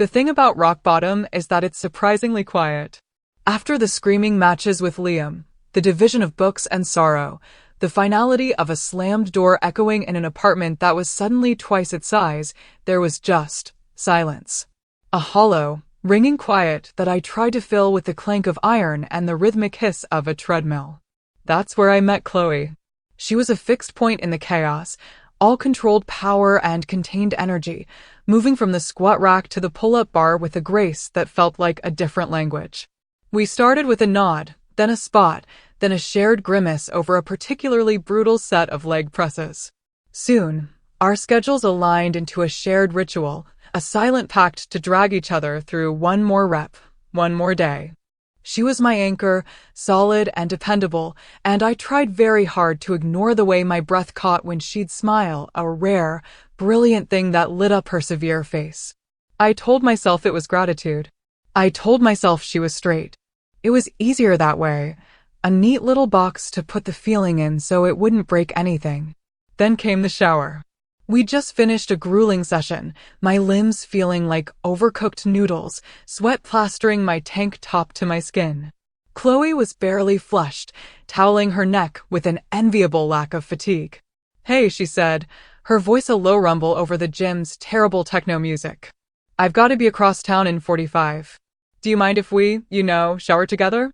The thing about rock bottom is that it's surprisingly quiet. After the screaming matches with Liam, the division of books and sorrow, the finality of a slammed door echoing in an apartment that was suddenly twice its size, there was just silence. A hollow, ringing quiet that I tried to fill with the clank of iron and the rhythmic hiss of a treadmill. That's where I met Chloe. She was a fixed point in the chaos, all controlled power and contained energy, moving from the squat rack to the pull-up bar with a grace that felt like a different language. We started with a nod, then a spot, then a shared grimace over a particularly brutal set of leg presses. Soon, our schedules aligned into a shared ritual, a silent pact to drag each other through one more rep, one more day. She was my anchor, solid and dependable, and I tried very hard to ignore the way my breath caught when she'd smile, a rare, brilliant thing that lit up her severe face. I told myself it was gratitude. I told myself she was straight. It was easier that way. A neat little box to put the feeling in so it wouldn't break anything. Then came the shower. We just finished a grueling session, my limbs feeling like overcooked noodles, sweat plastering my tank top to my skin. Chloe was barely flushed, toweling her neck with an enviable lack of fatigue. "Hey," she said, her voice a low rumble over the gym's terrible techno music. "I've got to be across town in 45. Do you mind if we, shower together?"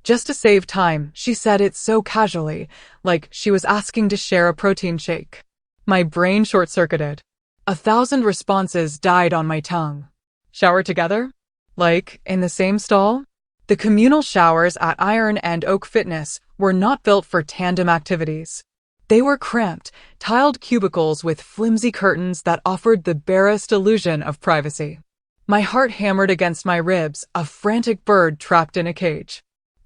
Just to save time, she said it so casually, like she was asking to share a protein shake. My brain short-circuited. 1,000 responses died on my tongue. Shower together? Like, in the same stall? The communal showers at Iron and Oak Fitness were not built for tandem activities. They were cramped, tiled cubicles with flimsy curtains that offered the barest illusion of privacy. My heart hammered against my ribs, a frantic bird trapped in a cage.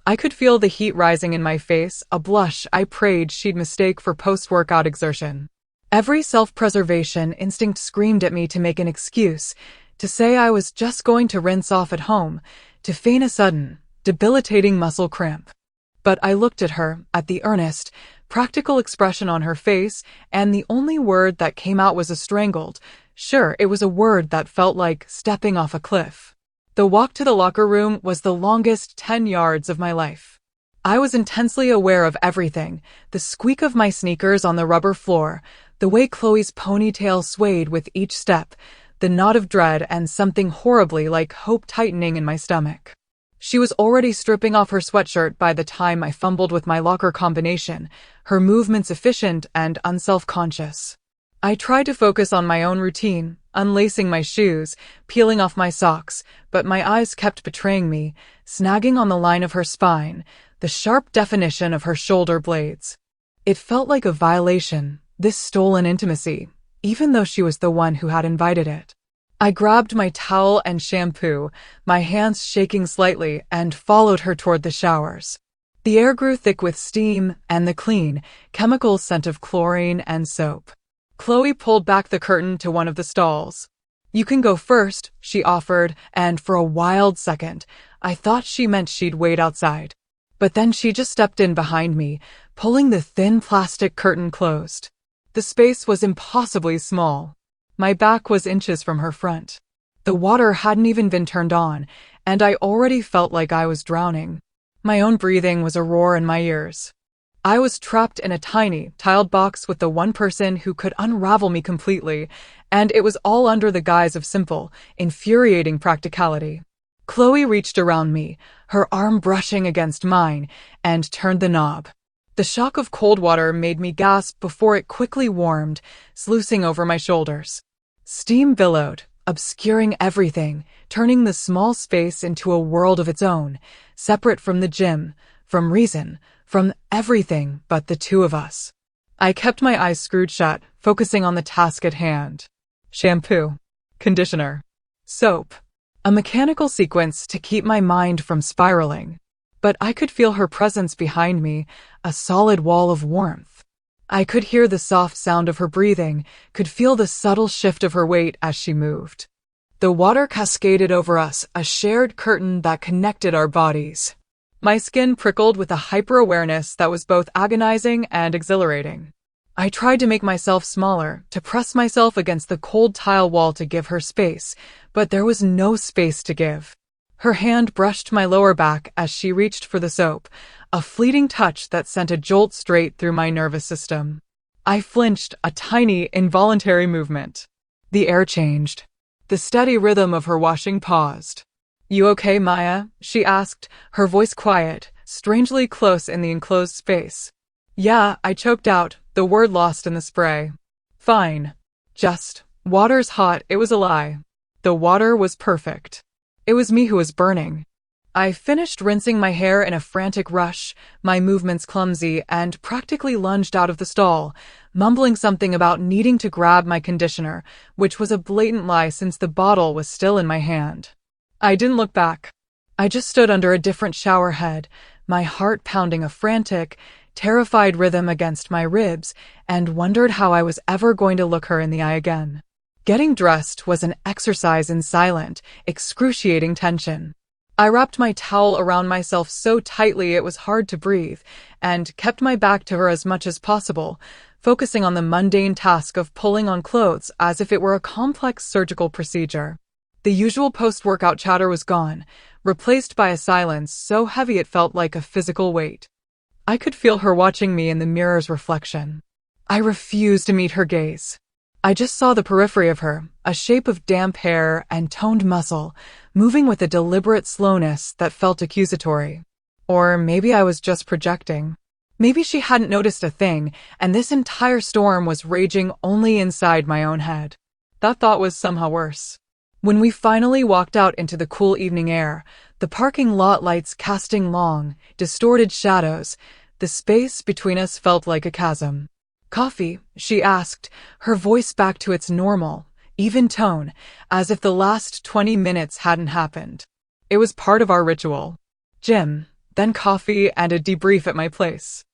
I could feel the heat rising in my face, a blush I prayed she'd mistake for post-workout exertion. Every self-preservation instinct screamed at me to make an excuse, to say I was just going to rinse off at home, to feign a sudden, debilitating muscle cramp. But I looked at her, at the earnest, practical expression on her face, and the only word that came out was a strangled, sure, it was a word that felt like stepping off a cliff. The walk to the locker room was the longest 10 yards of my life. I was intensely aware of everything, the squeak of my sneakers on the rubber floor, the way Chloe's ponytail swayed with each step, the knot of dread and something horribly like hope tightening in my stomach. She was already stripping off her sweatshirt by the time I fumbled with my locker combination, her movements efficient and unself-conscious. I tried to focus on my own routine, unlacing my shoes, peeling off my socks, but my eyes kept betraying me, snagging on the line of her spine, the sharp definition of her shoulder blades. It felt like a violation, this stolen intimacy, even though she was the one who had invited it. I grabbed my towel and shampoo, my hands shaking slightly, and followed her toward the showers. The air grew thick with steam and the clean, chemical scent of chlorine and soap. Chloe pulled back the curtain to one of the stalls. "You can go first," she offered, and for a wild second, I thought she meant she'd wait outside. But then she just stepped in behind me, pulling the thin plastic curtain closed. The space was impossibly small. My back was inches from her front. The water hadn't even been turned on, and I already felt like I was drowning. My own breathing was a roar in my ears. I was trapped in a tiny, tiled box with the one person who could unravel me completely, and it was all under the guise of simple, infuriating practicality. Chloe reached around me, her arm brushing against mine, and turned the knob. The shock of cold water made me gasp before it quickly warmed, sluicing over my shoulders. Steam billowed, obscuring everything, turning the small space into a world of its own, separate from the gym, from reason, from everything but the two of us. I kept my eyes screwed shut, focusing on the task at hand. Shampoo, conditioner, soap, a mechanical sequence to keep my mind from spiraling. But I could feel her presence behind me, a solid wall of warmth. I could hear the soft sound of her breathing, could feel the subtle shift of her weight as she moved. The water cascaded over us, a shared curtain that connected our bodies. My skin prickled with a hyper-awareness that was both agonizing and exhilarating. I tried to make myself smaller, to press myself against the cold tile wall to give her space, but there was no space to give. Her hand brushed my lower back as she reached for the soap, a fleeting touch that sent a jolt straight through my nervous system. I flinched, a tiny, involuntary movement. The air changed. The steady rhythm of her washing paused. "You okay, Maya?" she asked, her voice quiet, strangely close in the enclosed space. "Yeah," I choked out, the word lost in the spray. "Fine. Just, water's hot." It was a lie. The water was perfect. It was me who was burning. I finished rinsing my hair in a frantic rush, my movements clumsy, and practically lunged out of the stall, mumbling something about needing to grab my conditioner, which was a blatant lie since the bottle was still in my hand. I didn't look back. I just stood under a different shower head, my heart pounding a frantic, terrified rhythm against my ribs, and wondered how I was ever going to look her in the eye again. Getting dressed was an exercise in silent, excruciating tension. I wrapped my towel around myself so tightly it was hard to breathe, and kept my back to her as much as possible, focusing on the mundane task of pulling on clothes as if it were a complex surgical procedure. The usual post-workout chatter was gone, replaced by a silence so heavy it felt like a physical weight. I could feel her watching me in the mirror's reflection. I refused to meet her gaze. I just saw the periphery of her, a shape of damp hair and toned muscle, moving with a deliberate slowness that felt accusatory. Or maybe I was just projecting. Maybe she hadn't noticed a thing, and this entire storm was raging only inside my own head. That thought was somehow worse. When we finally walked out into the cool evening air, the parking lot lights casting long, distorted shadows, the space between us felt like a chasm. "Coffee?" she asked, her voice back to its normal, even tone, as if the last 20 minutes hadn't happened. It was part of our ritual. Gym, then coffee, and a debrief at my place.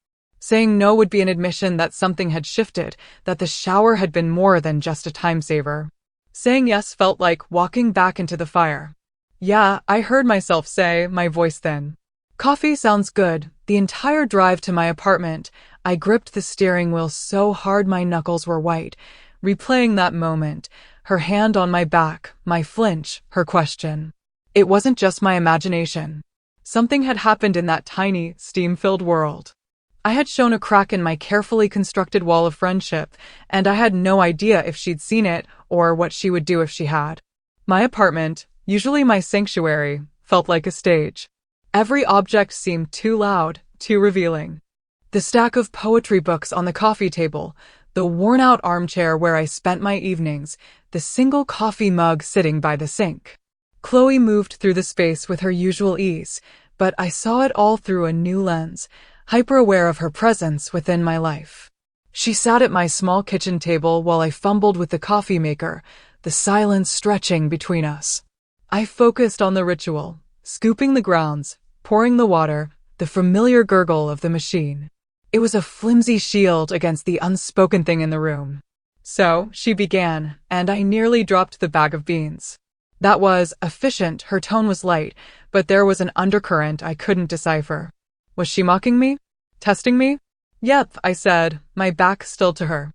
Saying no would be an admission that something had shifted, that the shower had been more than just a time saver. Saying yes felt like walking back into the fire. "Yeah," I heard myself say, my voice thin. "Coffee sounds good." The entire drive to my apartment, I gripped the steering wheel so hard my knuckles were white, replaying that moment, her hand on my back, my flinch, her question. It wasn't just my imagination. Something had happened in that tiny, steam-filled world. I had shown a crack in my carefully constructed wall of friendship, and I had no idea if she'd seen it or what she would do if she had. My apartment, usually my sanctuary, felt like a stage. Every object seemed too loud, too revealing. The stack of poetry books on the coffee table, the worn-out armchair where I spent my evenings, the single coffee mug sitting by the sink. Chloe moved through the space with her usual ease, but I saw it all through a new lens, hyper-aware of her presence within my life. She sat at my small kitchen table while I fumbled with the coffee maker, the silence stretching between us. I focused on the ritual, scooping the grounds, pouring the water, the familiar gurgle of the machine. It was a flimsy shield against the unspoken thing in the room. "So," she began, and I nearly dropped the bag of beans. That was efficient, her tone was light, but there was an undercurrent I couldn't decipher. Was she mocking me? Testing me? "Yep," I said, my back still to her.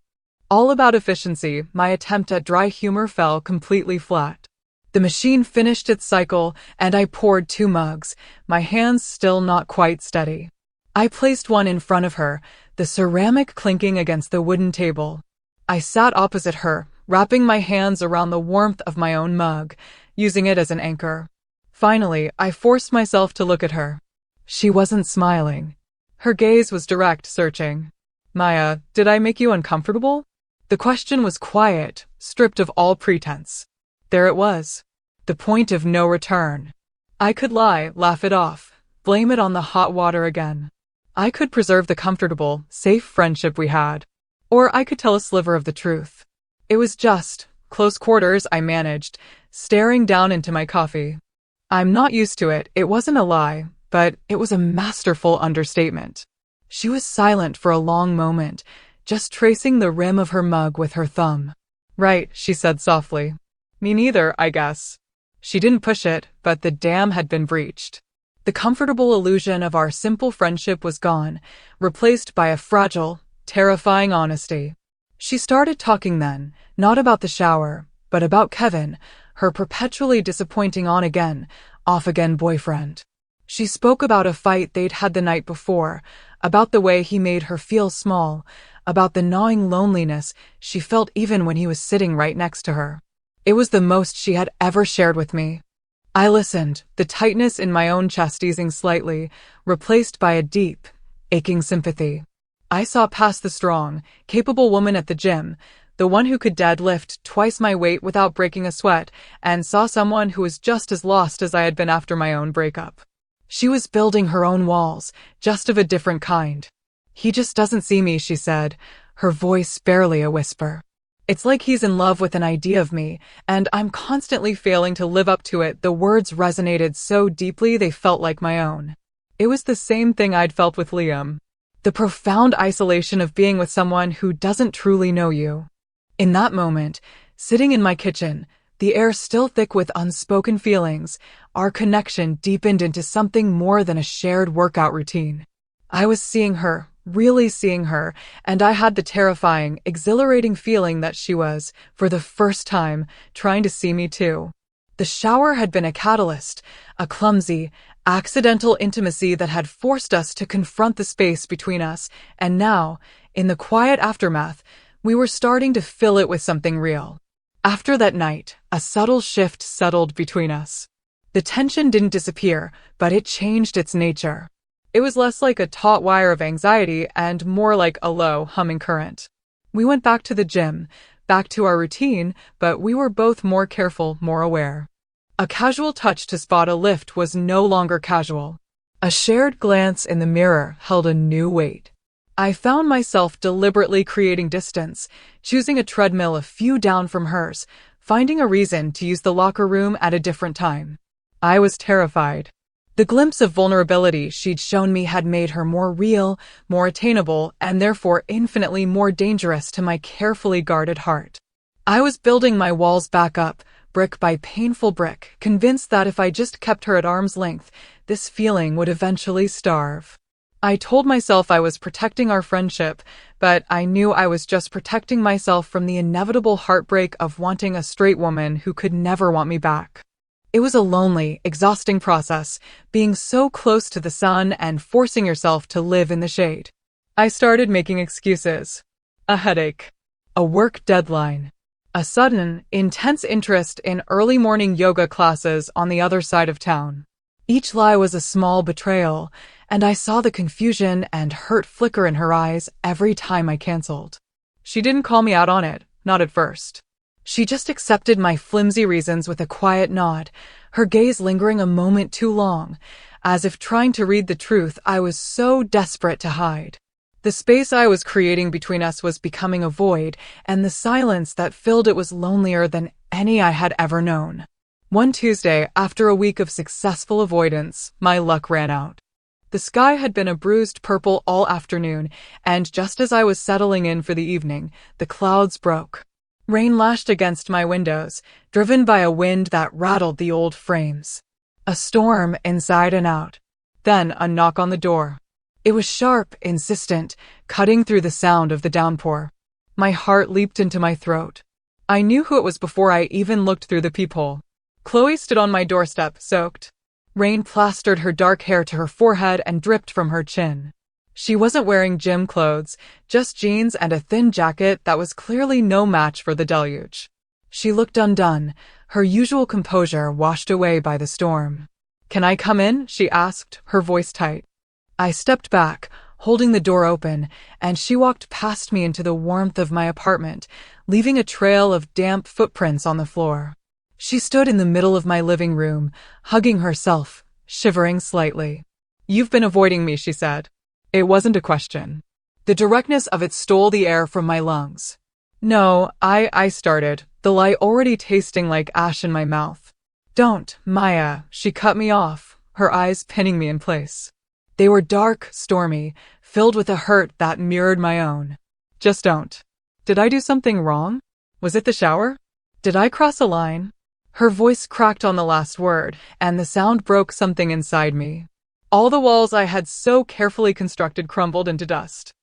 All about efficiency, my attempt at dry humor fell completely flat. The machine finished its cycle, and I poured 2 mugs, my hands still not quite steady. I placed one in front of her, the ceramic clinking against the wooden table. I sat opposite her, wrapping my hands around the warmth of my own mug, using it as an anchor. Finally, I forced myself to look at her. She wasn't smiling. Her gaze was direct, searching. "Maya, did I make you uncomfortable?" The question was quiet, stripped of all pretense. There it was. The point of no return. I could lie, laugh it off, blame it on the hot water again. I could preserve the comfortable, safe friendship we had. Or I could tell a sliver of the truth. It was just, close quarters I managed, staring down into my coffee. I'm not used to it, it wasn't a lie, but it was a masterful understatement. She was silent for a long moment, just tracing the rim of her mug with her thumb. "Right," she said softly. "Me neither, I guess." She didn't push it, but the dam had been breached. The comfortable illusion of our simple friendship was gone, replaced by a fragile, Terrifying honesty. She started talking then, not about the shower, but about Kevin, her perpetually disappointing on-again, off-again boyfriend. She spoke about a fight they'd had the night before, about the way he made her feel small, about the gnawing loneliness she felt even when he was sitting right next to her. It was the most she had ever shared with me. I listened, the tightness in my own chest easing slightly, replaced by a deep, aching sympathy. I saw past the strong, capable woman at the gym, the one who could deadlift twice my weight without breaking a sweat, and saw someone who was just as lost as I had been after my own breakup. She was building her own walls, just of a different kind. He just doesn't see me, she said, her voice barely a whisper. It's like he's in love with an idea of me, and I'm constantly failing to live up to it. The words resonated so deeply they felt like my own. It was the same thing I'd felt with Liam. The profound isolation of being with someone who doesn't truly know you. In that moment, sitting in my kitchen, the air still thick with unspoken feelings, our connection deepened into something more than a shared workout routine. I was seeing her, really seeing her, and I had the terrifying, exhilarating feeling that she was, for the first time, trying to see me too. The shower had been a catalyst, a clumsy, accidental intimacy that had forced us to confront the space between us, and now, in the quiet aftermath, we were starting to fill it with something real. After that night, a subtle shift settled between us. The tension didn't disappear, but it changed its nature. It was less like a taut wire of anxiety and more like a low, humming current. We went back to the gym, back to our routine, but we were both more careful, more aware. A casual touch to spot a lift was no longer casual. A shared glance in the mirror held a new weight. I found myself deliberately creating distance, choosing a treadmill a few down from hers, finding a reason to use the locker room at a different time. I was terrified. The glimpse of vulnerability she'd shown me had made her more real, more attainable, and therefore infinitely more dangerous to my carefully guarded heart. I was building my walls back up, brick by painful brick, convinced that if I just kept her at arm's length, this feeling would eventually starve. I told myself I was protecting our friendship, but I knew I was just protecting myself from the inevitable heartbreak of wanting a straight woman who could never want me back. It was a lonely, exhausting process, being so close to the sun and forcing yourself to live in the shade. I started making excuses. A headache. A work deadline. A sudden, intense interest in early morning yoga classes on the other side of town. Each lie was a small betrayal, and I saw the confusion and hurt flicker in her eyes every time I canceled. She didn't call me out on it, not at first. She just accepted my flimsy reasons with a quiet nod, her gaze lingering a moment too long, as if trying to read the truth I was so desperate to hide. The space I was creating between us was becoming a void, and the silence that filled it was lonelier than any I had ever known. One Tuesday, after a week of successful avoidance, my luck ran out. The sky had been a bruised purple all afternoon, and just as I was settling in for the evening, the clouds broke. Rain lashed against my windows, driven by a wind that rattled the old frames. A storm inside and out. Then a knock on the door. It was sharp, insistent, cutting through the sound of the downpour. My heart leaped into my throat. I knew who it was before I even looked through the peephole. Chloe stood on my doorstep, soaked. Rain plastered her dark hair to her forehead and dripped from her chin. She wasn't wearing gym clothes, just jeans and a thin jacket that was clearly no match for the deluge. She looked undone, her usual composure washed away by the storm. "Can I come in?" she asked, her voice tight. I stepped back, holding the door open, and she walked past me into the warmth of my apartment, leaving a trail of damp footprints on the floor. She stood in the middle of my living room, hugging herself, shivering slightly. "You've been avoiding me," she said. It wasn't a question. The directness of it stole the air from my lungs. "No, I started, the lie already tasting like ash in my mouth." "Don't, Maya," she cut me off, her eyes pinning me in place. They were dark, stormy, filled with a hurt that mirrored my own. "Just don't." Did I do something wrong? Was it the shower? Did I cross a line? Her voice cracked on the last word, and the sound broke something inside me. All the walls I had so carefully constructed crumbled into dust.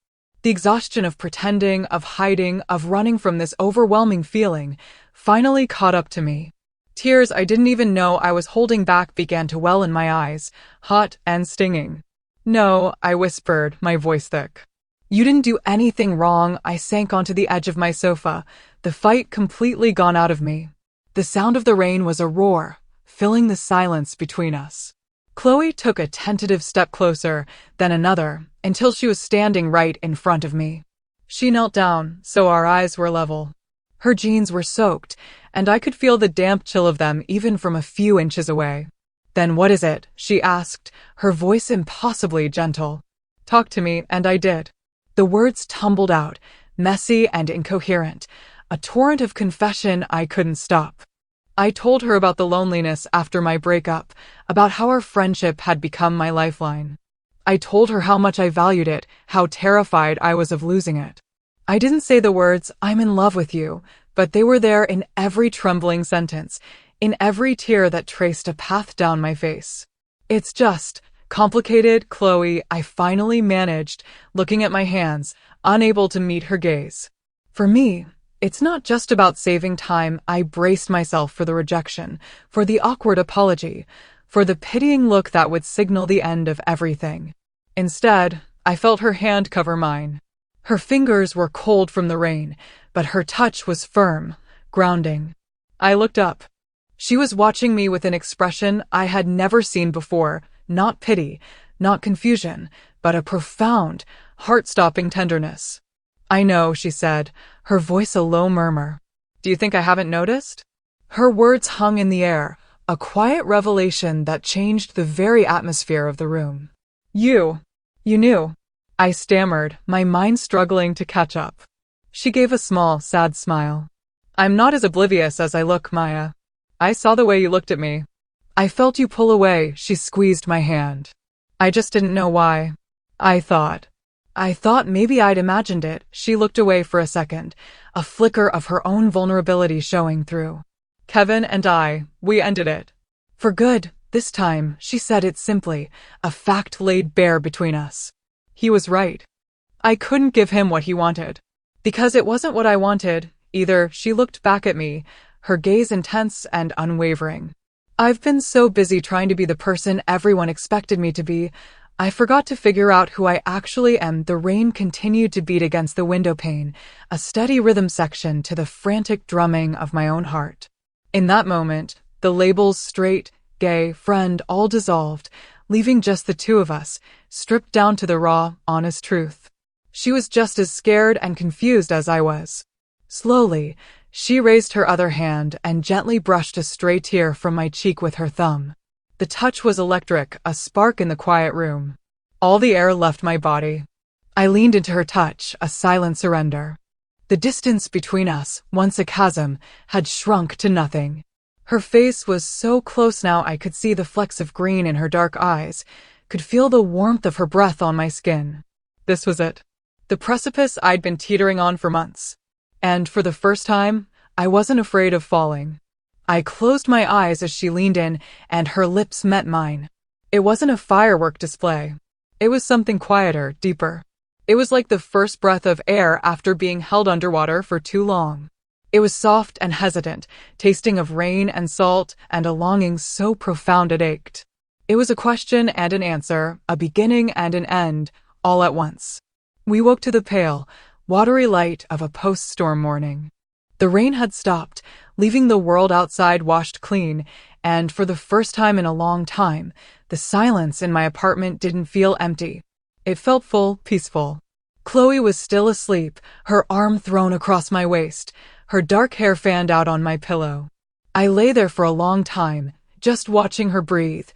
The exhaustion of pretending, of hiding, of running from this overwhelming feeling finally caught up to me. Tears I didn't even know I was holding back began to well in my eyes, hot and stinging. "No," I whispered, my voice thick. "You didn't do anything wrong." I sank onto the edge of my sofa, the fight completely gone out of me. The sound of the rain was a roar, filling the silence between us. Chloe took a tentative step closer, then another, until she was standing right in front of me. She knelt down, so our eyes were level. Her jeans were soaked, and I could feel the damp chill of them even from a few inches away. "Then what is it?" she asked, her voice impossibly gentle. "Talk to me," and I did. The words tumbled out, messy and incoherent, a torrent of confession I couldn't stop. I told her about the loneliness after my breakup, about how our friendship had become my lifeline. I told her how much I valued it, how terrified I was of losing it. I didn't say the words, "I'm in love with you," but they were there in every trembling sentence, in every tear that traced a path down my face. "It's just complicated, Chloe," I finally managed, looking at my hands, unable to meet her gaze. "For me, it's not just about saving time." I braced myself for the rejection, for the awkward apology, for the pitying look that would signal the end of everything. Instead, I felt her hand cover mine. Her fingers were cold from the rain, but her touch was firm, grounding. I looked up. She was watching me with an expression I had never seen before, not pity, not confusion, but a profound, heart-stopping tenderness. "I know," she said, her voice a low murmur. "Do you think I haven't noticed?" Her words hung in the air, a quiet revelation that changed the very atmosphere of the room. You knew," I stammered, my mind struggling to catch up. She gave a small, sad smile. "I'm not as oblivious as I look, Maya. I saw the way you looked at me. I felt you pull away." She squeezed my hand. "I just didn't know why. I thought maybe I'd imagined it." She looked away for a second, a flicker of her own vulnerability showing through. "Kevin and we ended it. For good, this time," she said it simply, a fact laid bare between us. He was right. I couldn't give him what he wanted. Because it wasn't what I wanted, either. She looked back at me, her gaze intense and unwavering. "I've been so busy trying to be the person everyone expected me to be, I forgot to figure out who I actually am." The rain continued to beat against the window pane, a steady rhythm section to the frantic drumming of my own heart. In that moment, the labels straight, gay, friend all dissolved, leaving just the two of us, stripped down to the raw, honest truth. She was just as scared and confused as I was. Slowly, she raised her other hand and gently brushed a stray tear from my cheek with her thumb. The touch was electric, a spark in the quiet room. All the air left my body. I leaned into her touch, a silent surrender. The distance between us, once a chasm, had shrunk to nothing. Her face was so close now I could see the flecks of green in her dark eyes, could feel the warmth of her breath on my skin. This was it. The precipice I'd been teetering on for months. And for the first time, I wasn't afraid of falling. I closed my eyes as she leaned in, and her lips met mine. It wasn't a firework display. It was something quieter, deeper. It was like the first breath of air after being held underwater for too long. It was soft and hesitant, tasting of rain and salt, and a longing so profound it ached. It was a question and an answer, a beginning and an end, all at once. We woke to the pale, watery light of a post-storm morning. The rain had stopped, leaving the world outside washed clean, and for the first time in a long time, the silence in my apartment didn't feel empty. It felt full, peaceful. Chloe was still asleep, her arm thrown across my waist, her dark hair fanned out on my pillow. I lay there for a long time, just watching her breathe,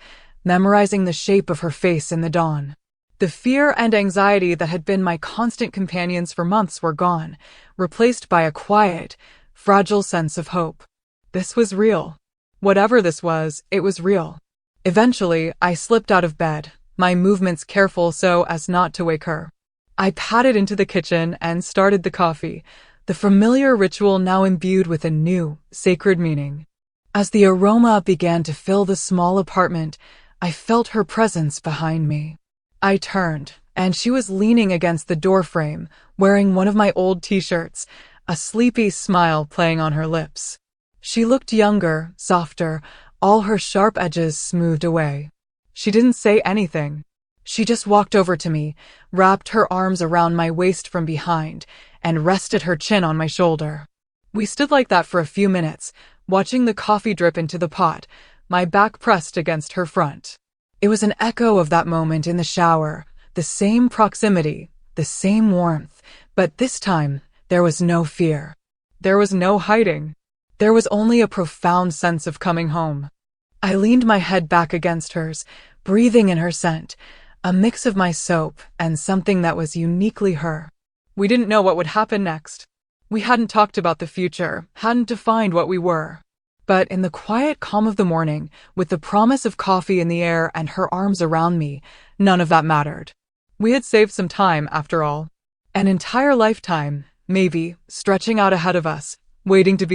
memorizing the shape of her face in the dawn. The fear and anxiety that had been my constant companions for months were gone, replaced by a quiet, fragile sense of hope. This was real. Whatever this was, it was real. Eventually, I slipped out of bed, my movements careful so as not to wake her. I padded into the kitchen and started the coffee, the familiar ritual now imbued with a new, sacred meaning. As the aroma began to fill the small apartment, I felt her presence behind me. I turned, and she was leaning against the doorframe, wearing one of my old t-shirts, a sleepy smile playing on her lips. She looked younger, softer, all her sharp edges smoothed away. She didn't say anything. She just walked over to me, wrapped her arms around my waist from behind, and rested her chin on my shoulder. We stood like that for a few minutes, watching the coffee drip into the pot, my back pressed against her front. It was an echo of that moment in the shower, the same proximity, the same warmth, but this time there was no fear. There was no hiding. There was only a profound sense of coming home. I leaned my head back against hers, breathing in her scent, a mix of my soap and something that was uniquely her. We didn't know what would happen next. We hadn't talked about the future, hadn't defined what we were. But in the quiet calm of the morning, with the promise of coffee in the air and her arms around me, none of that mattered. We had saved some time, after all. An entire lifetime, maybe, stretching out ahead of us, waiting to be